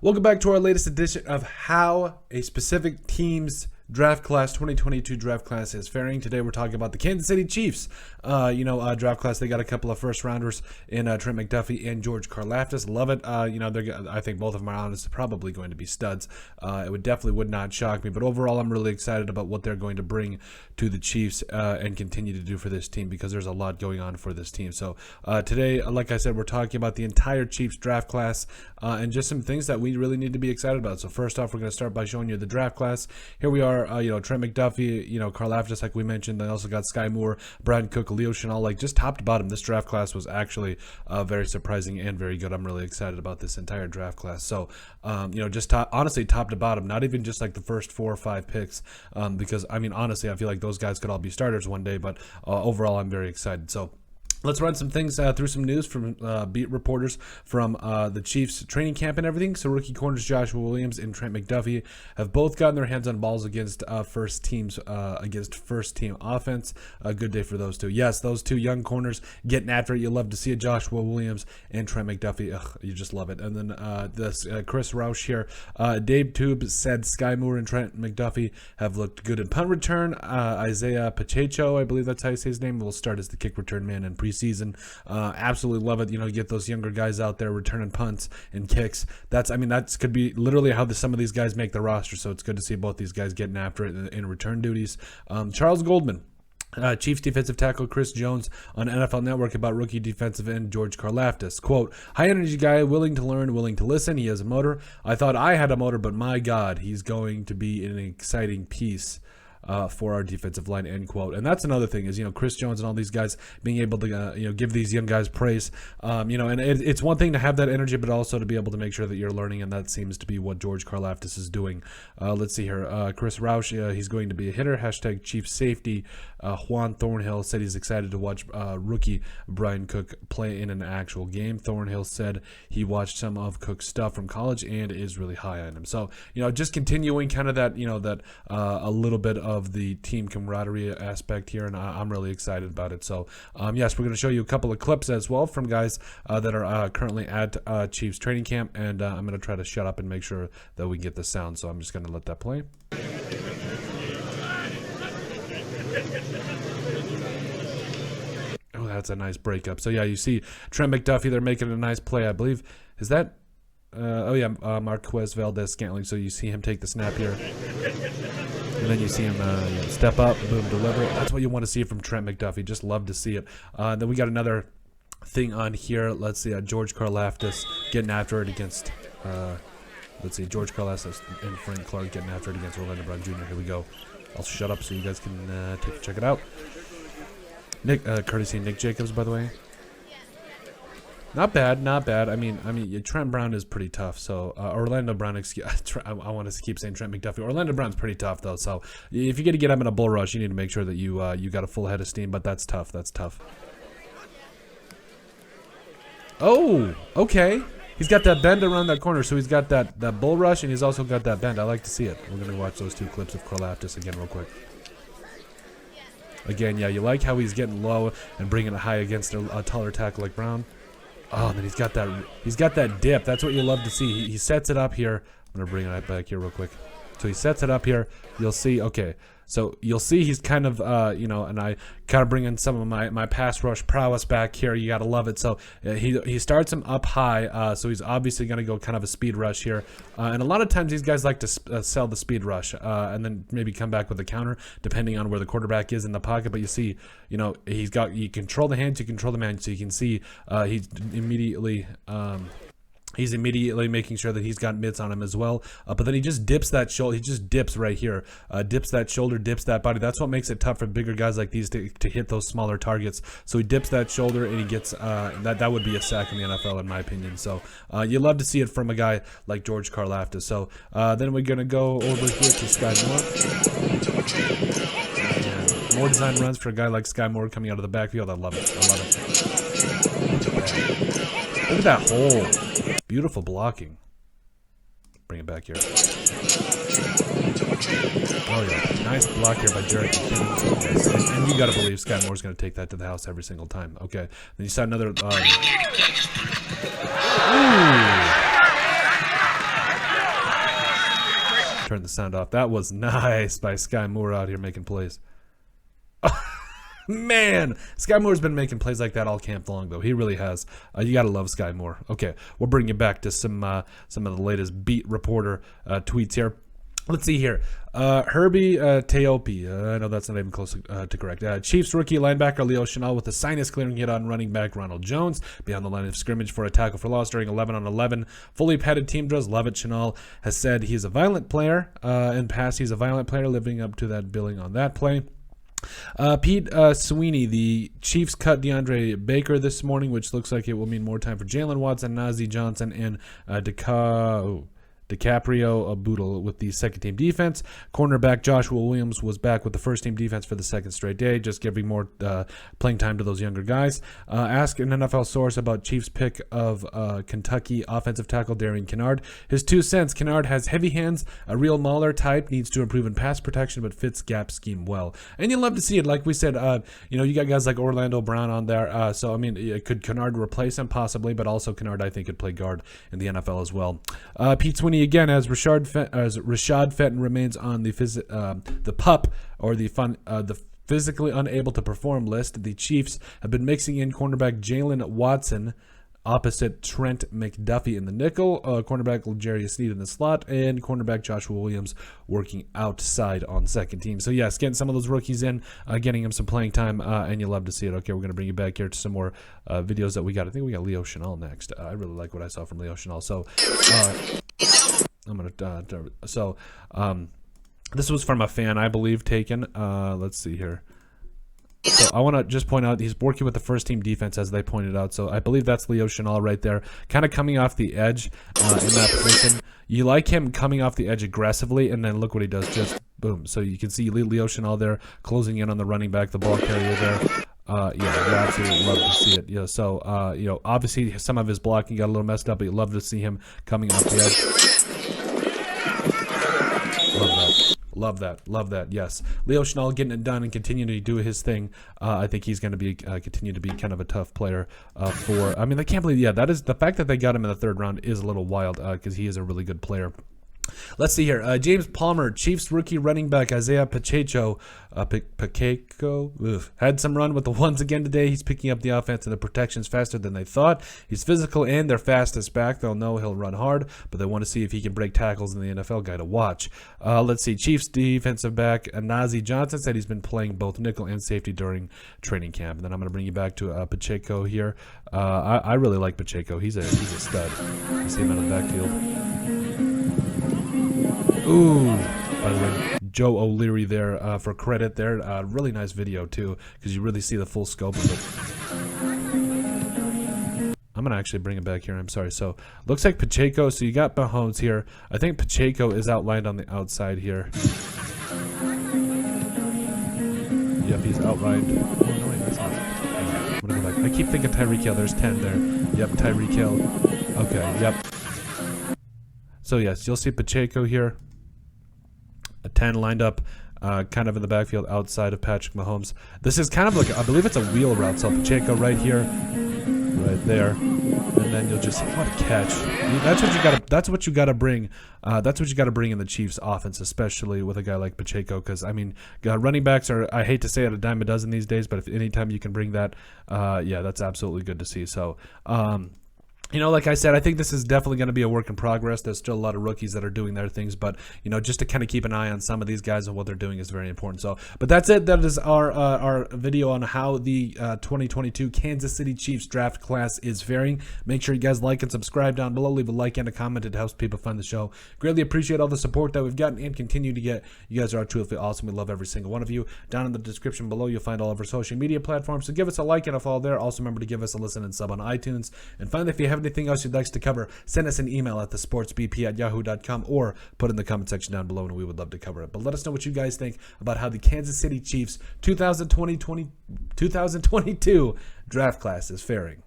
Welcome back to our latest edition of how a specific team's draft class, 2022 draft class, is faring. Today we're talking about the Kansas City Chiefs. Draft class. They got a couple of first rounders in Trent McDuffie and George Karlaftis. Love it. I think both of them are honestly probably going to be studs. It would not shock me. But overall, I'm really excited about what they're going to bring to the Chiefs and continue to do for this team, because there's a lot going on for this team. So today, like I said, we're talking about the entire Chiefs draft class and just some things that we really need to be excited about. So first off, we're going to start by showing you the draft class. Here we are. Trent McDuffie, Karlaftis, like we mentioned. They also got Sky Moore, Brian Cook, Leo Schnell, like just top to bottom. This draft class was actually very surprising and very good. I'm really excited about this entire draft class. So, honestly, top to bottom, not even just like the first 4 or 5 picks, because honestly, I feel like those guys could all be starters one day. But overall, I'm very excited. So let's run some things through some news from beat reporters from the Chiefs training camp and everything. So rookie corners Joshua Williams and Trent McDuffie have both gotten their hands on balls against first team offense. A good day for those two. Yes, those two young corners getting after it. You love to see it. Joshua Williams and Trent McDuffie. You just love it. And then this Chris Roush here. Dave Tube said Sky Moore and Trent McDuffie have looked good in punt return. Isaiah Pacheco, I believe that's how you say his name, will start as the kick return man in preseason. Absolutely love it. Get those younger guys out there returning punts and kicks. That's could be literally how some of these guys make the roster. So it's good to see both these guys getting after it in return duties. Charles Goldman, Chiefs defensive tackle Chris Jones on NFL Network about rookie defensive end George Karlaftis. Quote, high energy guy, willing to learn, willing to listen. He has a motor. I thought I had a motor, but my God, he's going to be an exciting piece for our defensive line, end quote. And that's another thing is, Chris Jones and all these guys being able to, give these young guys praise, and it's one thing to have that energy, but also to be able to make sure that you're learning. And that seems to be what George Karlaftis is doing. Let's see here. Chris Roush, he's going to be a hitter. Hashtag Chief Safety. Juan Thornhill said he's excited to watch rookie Brian Cook play in an actual game. Thornhill said he watched some of Cook's stuff from college and is really high on him. So, just continuing kind of that, a little bit of the team camaraderie aspect here, and I'm really excited about it. So, yes, we're going to show you a couple of clips as well from guys that are currently at Chiefs training camp, and I'm going to try to shut up and make sure that we get the sound. So I'm just going to let that play. Oh, that's a nice breakup. So, yeah, you see Trent McDuffie, they're making a nice play, I believe. Is that? Marquez Valdes-Scantling. So you see him take the snap here. And then you see him step up, boom, deliver it. That's what you want to see from Trent McDuffie. Just love to see it. Then we got another thing on here. Let's see, George Karlaftis getting after it against, George Karlaftis and Frank Clark getting after it against Orlando Brown Jr. Here we go. I'll shut up so you guys can check it out. Courtesy Nick Jacobs, by the way. Not bad. Trent Brown is pretty tough. So Orlando Brown, I want to keep saying Trent McDuffie. Orlando Brown's pretty tough though. So if you're gonna get him in a bull rush, you need to make sure that you got a full head of steam. But that's tough. That's tough. Oh, okay. He's got that bend around that corner, so he's got that bull rush, and he's also got that bend. I like to see it. We're gonna watch those two clips of Karlaftis again real quick. Again, yeah, you like how he's getting low and bringing it high against a taller tackle like Brown. Oh, and then he's got that dip. That's what you love to see. He sets it up here. I'm gonna bring it back here real quick. So he sets it up here. You'll see. Okay, so you'll see he's kind of and I kind of bring in some of my pass rush prowess back here. You gotta love it. So he starts him up high. So he's obviously gonna go kind of a speed rush here. And a lot of times these guys like to sell the speed rush and then maybe come back with a counter depending on where the quarterback is in the pocket. But you see, you control the hands, you control the man. So you can see he's immediately. He's immediately making sure that he's got mitts on him as well. But then he just dips that shoulder. He just dips right here. Dips that shoulder, dips that body. That's what makes it tough for bigger guys like these to hit those smaller targets. So he dips that shoulder and he gets that would be a sack in the NFL in my opinion. So you love to see it from a guy like George Karlaftis. So then we're going to go over here to Sky Moore. And more design runs for a guy like Sky Moore coming out of the backfield. I love it. Look at that hole. Beautiful blocking. Bring it back here. Oh, yeah. Nice block here by Jarrett McKinnon. And you got to believe Sky Moore's going to take that to the house every single time. Okay. Then you saw another... turn the sound off. That was nice by Sky Moore out here making plays. Man, Sky Moore's been making plays like that all camp long, though. He really has. You gotta love Sky Moore. Okay, we'll bring you back to some of the latest beat reporter tweets here. Let's see here. Herbie Teope. I know that's not even close to correct. Chiefs rookie linebacker Leo Schnell with a sinus clearing hit on running back Ronald Jones beyond the line of scrimmage for a tackle for loss during 11-on-11 fully padded team drills. Love it. Schnell has said he's a violent player. In past, he's a violent player, living up to that billing on that play. Pete Sweeney, the Chiefs cut DeAndre Baker this morning, which looks like it will mean more time for Jalen Watson, Najee Johnson, and DiCaprio Boodle with the second-team defense. Cornerback Joshua Williams was back with the first-team defense for the second straight day, just giving more playing time to those younger guys. Ask an NFL source about Chiefs pick of Kentucky offensive tackle Darian Kinnard. His 2 cents, Kinnard has heavy hands, a real mauler type, needs to improve in pass protection, but fits gap scheme well. And you'll love to see it. Like we said, you got guys like Orlando Brown on there. So, I mean, could Kinnard replace him? Possibly, but also Kinnard, I think, could play guard in the NFL as well. Pete Sweeney again, as Rashad Fenton remains on the PUP or the physically unable to perform list. The Chiefs have been mixing in cornerback Jalen Watson opposite Trent McDuffie in the nickel, cornerback L'Jarius Sneed in the slot, and cornerback Joshua Williams working outside on second team. So yes, getting some of those rookies in, getting him some playing time, and you love to see it. Okay, we're going to bring you back here to some more videos that we got. I think we got Leo Schnell next. I really like what I saw from Leo Schnell. So I'm going to, this was from a fan, I believe, taken. Let's see here. So I want to just point out he's working with the first-team defense, as they pointed out. So I believe that's Leo Schnell right there, kind of coming off the edge in that position. You like him coming off the edge aggressively, and then look what he does, just boom. So you can see Leo Schnell there closing in on the running back, the ball carrier there. Yeah, you absolutely love to see it. Yeah, so obviously some of his blocking got a little messed up, but you love to see him coming off the edge. Love that. Yes, Leo Schnell getting it done and continuing to do his thing. I think he's going to be continue to be kind of a tough player for. I mean, I can't believe. Yeah, that is the fact that they got him in the third round is a little wild because he is a really good player. Let's see here. James Palmer, Chiefs rookie running back Isaiah Pacheco, had some run with the ones again today. He's picking up the offense and the protections faster than they thought. He's physical and their fastest back. They'll know he'll run hard, but they want to see if he can break tackles in the NFL. Guy to watch. Let's see. Chiefs defensive back Najee Johnson said he's been playing both nickel and safety during training camp. And then I'm going to bring you back to Pacheco here. I really like Pacheco. He's a stud. You see him out of the backfield. Ooh, by the way, Joe O'Leary there for credit there. Really nice video, too, because you really see the full scope of it. I'm going to actually bring it back here. I'm sorry. So, looks like Pacheco. So, you got Mahomes here. I think Pacheco is outlined on the outside here. Yep, he's outlined. Oh, no, wait, that's not. I'm going to go back. I keep thinking Tyreek Hill. There's 10 there. Yep, Tyreek Hill. Okay, yep. So, yes, you'll see Pacheco here. A 10 lined up kind of in the backfield outside of Patrick Mahomes. This is kind of like, I believe it's a wheel route. So Pacheco right here, right there. And then you'll just, what a catch. That's what you got to bring. That's what you got to bring in the Chiefs offense, especially with a guy like Pacheco. Because, I mean, running backs are, I hate to say it, a dime a dozen these days. But if anytime you can bring that, yeah, that's absolutely good to see. So, like I said, I think this is definitely going to be a work in progress. There's still a lot of rookies that are doing their things, but just to kind of keep an eye on some of these guys and what they're doing is very important. So, but that's it. That is our video on how the 2022 Kansas City Chiefs draft class is faring. Make sure you guys like and subscribe down below. Leave a like and a comment. It helps people find the show. Greatly appreciate all the support that we've gotten and continue to get. You guys are truly awesome. We love every single one of you. Down in the description below, you'll find all of our social media platforms. So give us a like and a follow there. Also remember to give us a listen and sub on iTunes. And finally, if you have anything else you'd like us to cover, send us an email at thesportsbp@yahoo.com or put in the comment section down below and we would love to cover it. But let us know what you guys think about how the Kansas City Chiefs 2022 draft class is faring.